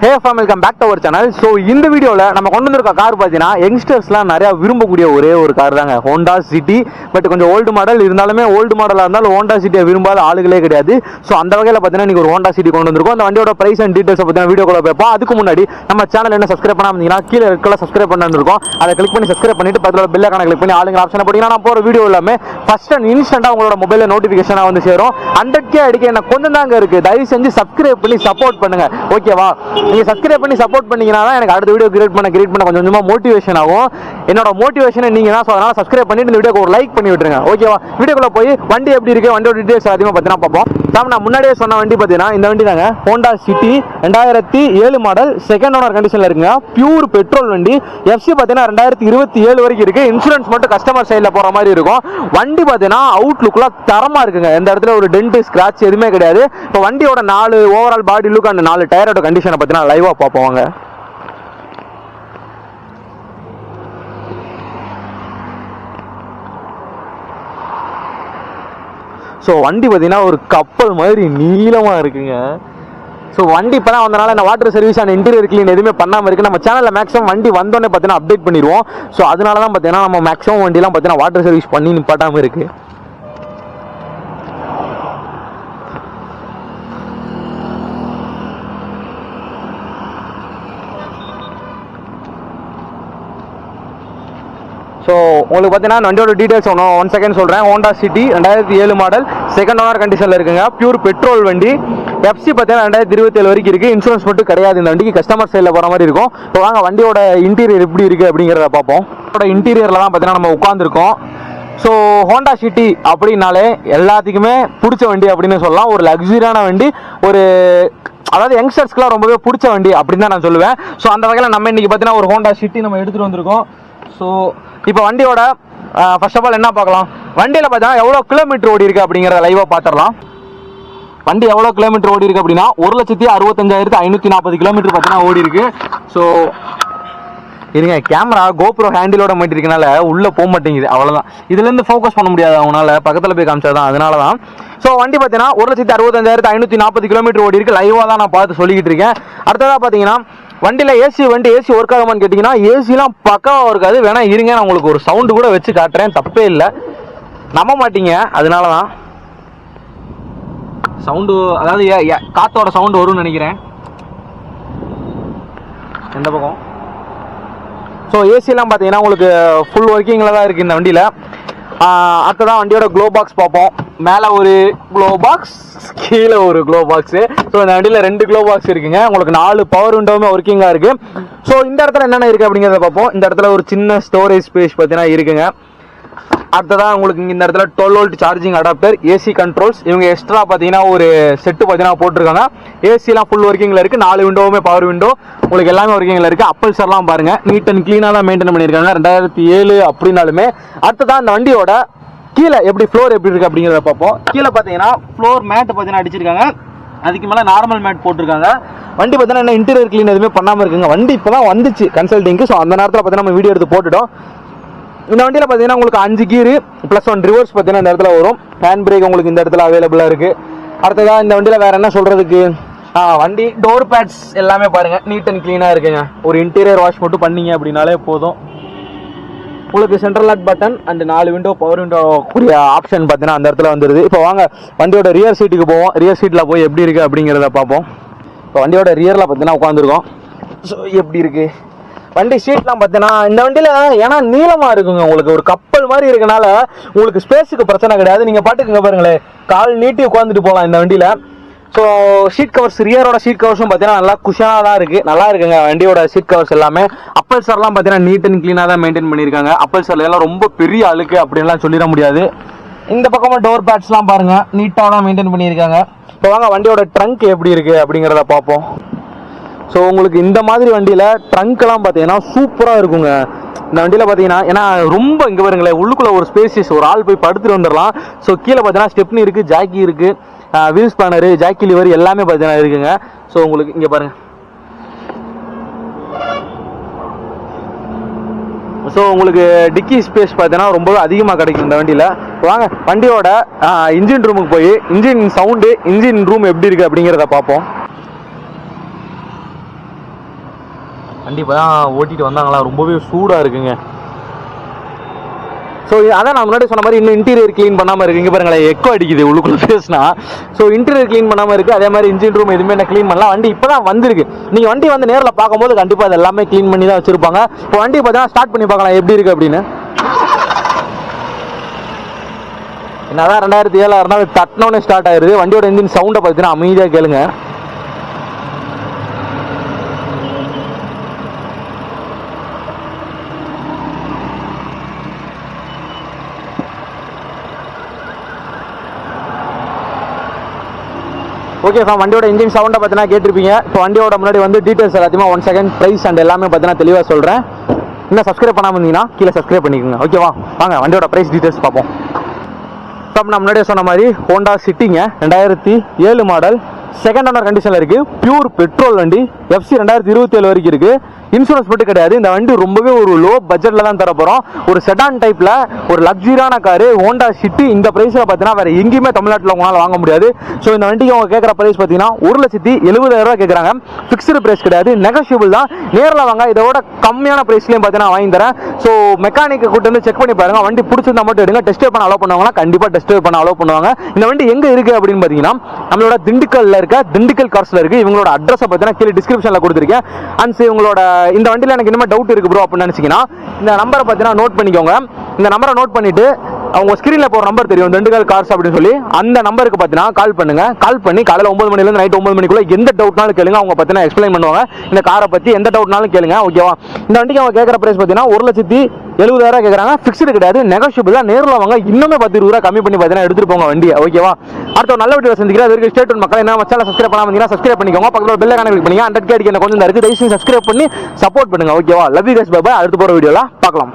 Hey farm welcome back to our channel. So இந்த வீடியோவில் நம்ம கொண்டு வந்திருக்க கார் பார்த்தீங்கன்னா யங்ஸ்டர்ஸ்லாம் நிறையா விரும்பக்கூடிய ஒரே ஒரு கார் தாங்க, ஹோண்டா சிட்டி. பட் கொஞ்சம் ஓல்டு மாடல் இருந்தாலுமே, ஓல்டு மாடலாக இருந்தாலும் ஹோண்டா சிட்டியை விரும்பாத ஆளுகளே கிடையாது. ஸோ அந்த வகையில் பார்த்தீங்கன்னா நீங்கள் ஒரு ஹோண்டா சிட்டி கொண்டு வந்திருக்கோம். அந்த வண்டியோட ப்ரைஸ் அண்ட் டீட்டெயில்ஸ் பார்த்தீங்கன்னா வீடியோக்குள்ள பார்ப்போம். அதுக்கு முன்னாடி நம்ம சேனல் என்ன சப்ஸ்கிரைப் பண்ணாமல் கீழே இருக்கலாம் சப்ஸ்கிரைப் பண்ணிருக்கோம். அதை கிளிக் பண்ணி சப்ஸ்கிரைப் பண்ணிட்டு பக்கத்தில் பெல் ஐகானை கிளிக் பண்ணி ஆளுங்க ஆப்ஷனை போட்டிங்கன்னா நான் போகிற வீடியோ எல்லாமே ஃபர்ஸ்ட் அண்ட் இன்ஸ்டன்ட்டாக உங்களோட மொபைலில் நோட்டிஃபிகேஷனாக வந்து சேரும். 100K அடிக்க என்ன கொஞ்சம் தாங்க இருக்குது. தயவு செஞ்சு சப்ஸ்கிரைப் பண்ணி சப்போர்ட் பண்ணுங்க, ஓகேவா? நீங்கள் சப்ஸ்கிரைப் பண்ணி சப்போர்ட் பண்ணீங்கன்னா தான் எனக்கு அடுத்த வீடியோ கிரியேட் பண்ண கொஞ்சம் கொஞ்சமாக மோட்டிவேஷன் ஆகும். என்னோட மோட்டிவேஷனை நீங்கள் தான். ஸோ அதனால் சப்ஸ்கிரைப் பண்ணிட்டு இந்த வீடியோக்கு ஒரு லைக் பண்ணி விட்டுருங்க, ஓகேவா? வீடியோக்குள்ள போய் வண்டி எப்படி இருக்குது, வண்டியோட டீட்டெயில்ஸ் அதிகமாக பார்த்தீங்கன்னா பார்ப்போம். நான் முன்னாடியே சொன்ன வண்டி பார்த்தீங்கன்னா இந்த வண்டி தாங்க, Honda city 2007 model, second owner கண்டிஷனில் இருக்குங்க. பியூர் பெட்ரோல் வண்டி. எஃப்சி பார்த்தீங்கன்னா 2027 வரைக்கும் இருக்கு. இன்சூரன்ஸ் மட்டும் கஸ்டமர் சைடில் போகிற மாதிரி இருக்கும். வண்டி பார்த்தீங்கன்னா அவுட்லுக்லாம் தரமாக இருக்குங்க. எந்த இடத்துல ஒரு டென்ட் ஸ்கிராட்ச் எதுவுமே கிடையாது. இப்போ வண்டியோட 4 ஓவரால் பாடி லுக் அண்ட் 4 டயரோட கண்டிஷனை பார்த்தீங்கன்னா லைவாக பார்ப்போம். ஸோ வண்டி பார்த்தீங்கன்னா ஒரு கப்பல் மாதிரி நீளமாக இருக்குங்க. ஸோ வண்டி இப்போ தான் வந்தனால இந்த water service and interior clean எதுவுமே பண்ணாமல் இருக்குது. நம்ம சேனலில் மேக்ஸிமம் வண்டி வந்தோடனே பார்த்தீங்கன்னா அப்டேட் பண்ணிடுவோம். ஸோ அதனால தான் பார்த்தீங்கன்னா நம்ம மேக்ஸிமம் வண்டிலாம் பார்த்தீங்கன்னா வாட்டர் சர்வீஸ் பண்ணி நிப்பாட்டாமல் இருக்குது. ஸோ உங்களுக்கு பார்த்தீங்கன்னா வண்டியோட டீட்டெயில்ஸ் ஒன் செகண்ட் சொல்கிறேன். Honda city 2007 model, second owner கண்டிஷனில் இருக்குங்க. பியூர் பெட்ரோல் வண்டி. எஃப்சி பார்த்தீங்கன்னா 2027 வரைக்கும் இருக்குது. இன்சூரன்ஸ் மட்டும் கிடையாது இந்த வண்டிக்கு, கஸ்டமர் சைடில் போகிற மாதிரி இருக்கும். இப்போ வாங்க வண்டியோட இன்டீரியர் எப்படி இருக்குது அப்படிங்கிறத பார்ப்போம். இன்டீரியரில் தான் பார்த்தீங்கன்னா நம்ம உட்காந்துருக்கோம். ஸோ ஹோண்டா சிட்டி அப்படின்னாலே எல்லாத்துக்குமே பிடிச்ச வண்டி அப்படின்னு சொல்லலாம். ஒரு லக்ஸரியான வண்டி, ஒரு அதாவது யங்ஸ்டர்ஸ்க்குலாம் ரொம்பவே பிடிச்ச வண்டி அப்படின்னு தான் நான் சொல்லுவேன். ஸோ அந்த வகையில் நம்ம இன்னைக்கு பார்த்தீங்கன்னா ஒரு ஹோண்டா சிட்டி நம்ம எடுத்துகிட்டு வந்திருக்கோம். ஸோ இப்போ வண்டியோட ஃபர்ஸ்ட் ஆஃப் ஆல் என்ன பார்க்கலாம், வண்டியில் பார்த்தீங்கன்னா எவ்வளோ கிலோமீட்டர் ஓடி இருக்குது அப்படிங்கிறத லைவாக பார்த்துடலாம். வண்டி எவ்வளோ கிலோமீட்டர் ஓடி இருக்குது அப்படின்னா 1,65,540 கிலோமீட்டர் பார்த்தீங்கன்னா ஓடி இருக்கு. ஸோ இருங்க, கேமரா கோப்ரோ ஹேண்டிலோட மாட்டிருக்கனால உள்ளே போக மாட்டேங்குது, அவ்வளோதான். இதுலேருந்து ஃபோக்கஸ் பண்ண முடியாது அவங்களால, பக்கத்தில் போய் காமிச்சாதான், அதனால தான். ஸோ வண்டி பார்த்தீங்கன்னா 1,65,540 கிலோமீட்டர் ஓடி இருக்கு. லைவாக தான் நான் பார்த்து சொல்லிக்கிட்டு இருக்கேன். அடுத்ததாக பார்த்தீங்கன்னா வண்டியில் ஏசி ஒர்க் ஆகுமான்னு கேட்டிங்கன்னா ஏசிலாம் பக்காவாக இருக்காது. வேணா இருங்க, நான் உங்களுக்கு ஒரு சவுண்டு கூட வச்சு காட்டுறேன், தப்பே இல்லை, நம்ப மாட்டீங்க. அதனால தான் சவுண்டு, அதாவது காற்றோட சவுண்டு வரும்னு நினைக்கிறேன் எந்த பக்கம். ஸோ ஏசிலாம் பார்த்தீங்கன்னா உங்களுக்கு ஃபுல் ஒர்க்கிங்கில் தான் இருக்குது இந்த வண்டியில். அடுத்ததான் வண்டியோட க்ளோ பாக்ஸ் பார்ப்போம். மேலே ஒரு க்ளோ பாக்ஸ், கீழே ஒரு க்ளோ பாக்ஸு. ஸோ இந்த வண்டியில் 2 க்ளோ பாக்ஸ் இருக்குங்க. உங்களுக்கு 4 பவர் விண்டோவுமே ஒர்க்கிங்காக இருக்குது. ஸோ இந்த இடத்துல என்னென்ன இருக்குது அப்படிங்கிறத பார்ப்போம். இந்த இடத்துல ஒரு சின்ன ஸ்டோரேஜ் ஸ்பேஸ் பார்த்தீங்கன்னா இருக்குங்க. அடுத்ததான் உங்களுக்கு இந்த இடத்துல 12 volt charging adapter, AC controls. இவங்க எக்ஸ்ட்ரா பார்த்தீங்கன்னா ஒரு செட்டு பார்த்தீங்கன்னா போட்டிருக்காங்க. ஏசிலாம் ஃபுல் ஒர்க்கிங்கில் இருக்குது. 4 விண்டோவுமே பவர் விண்டோ, உங்களுக்கு எல்லாமே ஒர்க்கிங்கில் இருக்குது. அப்பல்சர்லாம் பாருங்கள், நீட் அண்ட் க்ளீனாக தான் மெயின்டைன் பண்ணியிருக்காங்க 2007 அப்படின்னாலுமே. அடுத்ததான் இந்த வண்டியோட கீழே எப்படி ஃப்ளோர் எப்படி இருக்குது அப்படிங்கிறத பார்ப்போம். கீழே பார்த்தீங்கன்னா ஃப்ளோர் மேட் பார்த்தீங்கன்னா அடிச்சிருக்காங்க. அதுக்கு மேலே நார்மல் மேட் போட்டிருக்காங்க. வண்டி பார்த்தீங்கன்னா என்ன இன்டீரியர் க்ளீன் எதுவுமே பண்ணாமல் இருக்குங்க. வண்டி இப்போ தான் வந்துச்சு கன்சல்டிங்க்கு. ஸோ அந்த நேரத்தில் பார்த்தீங்கன்னா நம்ம வீடியோ எடுத்து போட்டுட்டோம். இந்த வண்டியில் பார்த்தீங்கன்னா உங்களுக்கு 5 கீரு ப்ளஸ் 1 ரிவர்ஸ் பார்த்தீங்கன்னா இந்த இடத்துல வரும். ஹேண்ட் பிரேக் உங்களுக்கு இந்த இடத்துல அவைலபிளாக இருக்குது. அடுத்ததாக இந்த வண்டியில் வேறு என்ன சொல்கிறதுக்கு, வண்டி டோர் பேட்ஸ் எல்லாமே பாருங்கள் நீட் அண்ட் க்ளீனாக இருக்குங்க. ஒரு இன்டீரியர் வாஷ் மட்டும் பண்ணீங்க அப்படின்னாலே போதும். உங்களுக்கு central lock button and 4 window power window கூடிய ஆப்ஷன் பார்த்தீங்கன்னா அந்த இடத்துல வந்துடுது. இப்போ வாங்க வண்டியோட ரியர் சீட்டுக்கு போவோம். ரியர் சீட்டில் போய் எப்படி இருக்குது அப்படிங்கிறத பார்ப்போம். இப்போ வண்டியோட ரியரில் பார்த்தீங்கன்னா உட்காந்துருக்கோம். ஸோ எப்படி இருக்குது வண்டி சீட்லாம் பார்த்தீங்கன்னா இந்த வண்டியில், ஏன்னா நீளமாக இருக்குங்க, உங்களுக்கு ஒரு கப்பல் மாதிரி இருக்கனால உங்களுக்கு ஸ்பேஸுக்கு பிரச்சனை கிடையாது. நீங்கள் பாட்டுக்குங்க பாருங்களேன், கால் நீட்டி உட்காந்துட்டு போகலாம் இந்த வண்டியில். ஸோ ஷீட் கவர்ஸ், ரியரோட ஷீட் கவர்ஸும் பார்த்தீங்கன்னா நல்லா குஷனாக தான் இருக்குது, நல்லா இருக்குங்க வண்டியோட ஷீட் கவர்ஸ் எல்லாமே. அப்பல்சர்லாம் பார்த்தீங்கன்னா நீட் அண்ட் க்ளீனாக தான் மெயின்டைன் பண்ணியிருக்காங்க. அப்பல்சர்ல எல்லாம் ரொம்ப பெரிய அழுக்கு அப்படின்லாம் சொல்லிட முடியாது. இந்த பக்கமாக டோர் பேட்ஸ்லாம் பாருங்கள் நீட்டாக தான் மெயின்டைன் பண்ணியிருக்காங்க. இப்போ வாங்க வண்டியோட ட்ரங்க் எப்படி இருக்குது அப்படிங்கிறத பார்ப்போம். ஸோ உங்களுக்கு இந்த மாதிரி வண்டியில் ட்ரங்க்லாம் பார்த்தீங்கன்னா சூப்பராக இருக்குங்க இந்த வண்டியில் பார்த்தீங்கன்னா. ஏன்னா ரொம்ப இங்கே பாருங்களேன், உள்ளுக்குள்ளே ஒரு ஸ்பேசியஸ், ஒரு ஆள் போய் படுத்துட்டு வந்துடலாம். ஸோ கீழே பார்த்தீங்கன்னா ஸ்டெப்னி இருக்குது, ஜாக்கி இருக்குது, வீல் ஸ்பேனரு, ஜாக்கி லிவர் எல்லாமே பார்த்தீங்கன்னா இருக்குங்க. ஸோ உங்களுக்கு இங்கே பாருங்கள். ஸோ உங்களுக்கு டிக்கி ஸ்பேஸ் பார்த்தீங்கன்னா ரொம்பவே அதிகமாக கிடைக்கும் இந்த வண்டியில். வாங்க வண்டியோட இன்ஜின் ரூமுக்கு போய் இன்ஜின் சவுண்டு, இன்ஜின் ரூம் எப்படி இருக்குது அப்படிங்கிறத பார்ப்போம். வண்டி இப்போ தான் ஓட்டிட்டு வந்தாங்களா, ரொம்பவே சூடாக இருக்குங்க. ஸோ அதான் நான் முன்னாடி சொன்ன மாதிரி இன்னும் இன்டீரியர் க்ளீன் பண்ணாமல் இருக்குது. இங்கே பாருங்களேன், எக்கோ அடிக்குது உள்ளுக்குள்ள பேசினா. ஸோ இன்டீரியர் க்ளீன் பண்ணாமல் இருக்குது. அதே மாதிரி இன்ஜின் ரூம் எதுவுமே என்ன க்ளீன் பண்ணலாம். வண்டி இப்போ தான் வந்திருக்கு. நீங்கள் வண்டி வந்து நேரில் பார்க்கும்போது கண்டிப்பாக அது எல்லாமே க்ளீன் பண்ணி தான் வச்சுருப்பாங்க. இப்போ வண்டி பார்த்தீங்கன்னா ஸ்டார்ட் பண்ணி பார்க்கலாம் எப்படி இருக்குது அப்படின்னு. என்னதான் 2007 இருந்தாலும் தட்டினோடனே ஸ்டார்ட் ஆயிருது. வண்டியோட இன்ஜின் சவுண்டை பார்த்தீங்கன்னா அமைதியாக கேளுங்க. ஓகே சார், வண்டியோட இன்ஜின் சவுண்டை பார்த்தீங்கன்னா கேட்டிருப்பீங்க. இப்போ வண்டியோட முன்னாடி வந்து டீட்டெயில்ஸ் எல்லாத்தையுமே 1 செகண்ட் ப்ரைஸ் அண்ட் எல்லாமே பார்த்தீங்கன்னா தெளிவாக சொல்கிறேன். இன்னும் சப்ஸ்கிரைப் பண்ணாமல் இருந்தீங்கன்னா கீழே சப்ஸ்கிரைப் பண்ணிக்கோங்க. ஓகேவா, வாங்க வண்டியோட ப்ரைஸ் டீட்டெயில்ஸ் பார்ப்போம். நான் முன்னாடியே சொன்ன மாதிரி ஹோண்டா சிட்டிங்க, 2007 மாடல், செகண்ட் ஓனர் கண்டிஷனில் இருக்குது. பியூர் பெட்ரோல் வண்டி, FC 2027 வரைக்கும் இருக்குது. இன்சூரன்ஸ் மட்டும் கிடையாது. இந்த வண்டி ரொம்பவே ஒரு லோ பட்ஜெட்டில் தான் தர போகிறோம். ஒரு செடான் டைப்பில் ஒரு லக்ஸரியான காரு ஹோண்டா சிட்டி. இந்த ப்ரைஸில் பார்த்தீங்கன்னா வேறு எங்கேயுமே தமிழ்நாட்டில் உங்களால் வாங்க முடியாது. ஸோ இந்த வண்டிக்கு அவங்க கேட்குற ப்ரைஸ் பார்த்தீங்கன்னா 1,70,000 கேட்குறாங்க. ஃபிக்ஸ்டு ப்ரைஸ் கிடையாது, நெகோஷியபிள் தான். நேரில் வாங்க, இதோட கம்மியான ப்ரைஸ்லேயும் பார்த்தீங்கன்னா வாங்கி தரேன். ஸோ மெக்கானிக்கை கூட்டு வந்து செக் பண்ணி பாருங்கள். வண்டி பிடிச்சிருந்தா மட்டும் எடுங்க. டெஸ்ட் பண்ண அலோவ் பண்ணுவாங்கன்னா கண்டிப்பாக டெஸ்ட் பண்ண அலோவ் பண்ணுவாங்க. இந்த வண்டி எங்கே இருக்குது அப்படின்னு பார்த்தீங்கன்னா நம்மளோட திண்டுக்கல்ல இருக்க திண்டுக்கல் கார்ஸ்ல இருக்குது. இவங்களோட அட்ரஸை பார்த்தீங்கன்னா கீழே டிஸ்கிரிப்ஷனில் கொடுத்துருக்கேன். அண்ட் இவங்களோட இந்த வண்டியில் எனக்கு இன்னும் டவுட் இருக்கு ப்ரோ அப்படின்னு நினச்சிங்கன்னா இந்த நம்பரை பார்த்தீங்கன்னா நோட் பண்ணிக்கோங்க. இந்த நம்பரை நோட் பண்ணிட்டு அவங்க ஸ்க்ரீனில் போகிற நம்பர் தெரியும், திண்டுக்கல் கார்ஸ் அப்படின்னு சொல்லி, அந்த நம்பருக்கு பார்த்தீங்கன்னா கால் பண்ணுங்க. கால் பண்ணி காலையில் 9 மணிலேருந்து நைட் 9 மணிக்குள்ள எந்த டவுட்னாலும் கேளுங்க. அவங்க பார்த்தீங்கன்னா எக்ஸ்பிளைன் பண்ணுவாங்க. இந்த காரை பற்றி எந்த டவுட்னாலும் கேளுங்க. ஓகேவா, இந்த வண்டிக்கு அவங்க கேட்குற ப்ரைஸ் பார்த்தீங்கன்னா 1,70,000 கேட்குறாங்க. ஃபிக்ஸ்டு கிடையாது, நெகோஷியபிள் தான். நேரில் வாங்க, இன்னுமே 10 ரூபா கம்மி பண்ணி பார்த்தீங்கன்னா எடுத்துட்டு போங்க வண்டியை. ஓகேவா, அடுத்த ஒரு நல்ல வீடியோ சந்திக்கிறேன். அது வரைக்கும் ஸ்டேட் மக்கள் என்ன சேனல் சப்ஸ்கிரைப் பண்ணாமல் சப்ஸ்கிரைப் பண்ணிக்கோங்க. பக்கத்தில் பெல் ஐகானை கிளிக் பண்ணி 100K அடிக்க கொஞ்சம் இருக்குது. தயவுசெய்து சப்ஸ்கிரைப் பண்ணி சப்போர்ட் பண்ணுங்க. ஓகேவா, love you guys, bye bye. அடுத்து போகிற வீடியோவில் பார்க்கலாம்.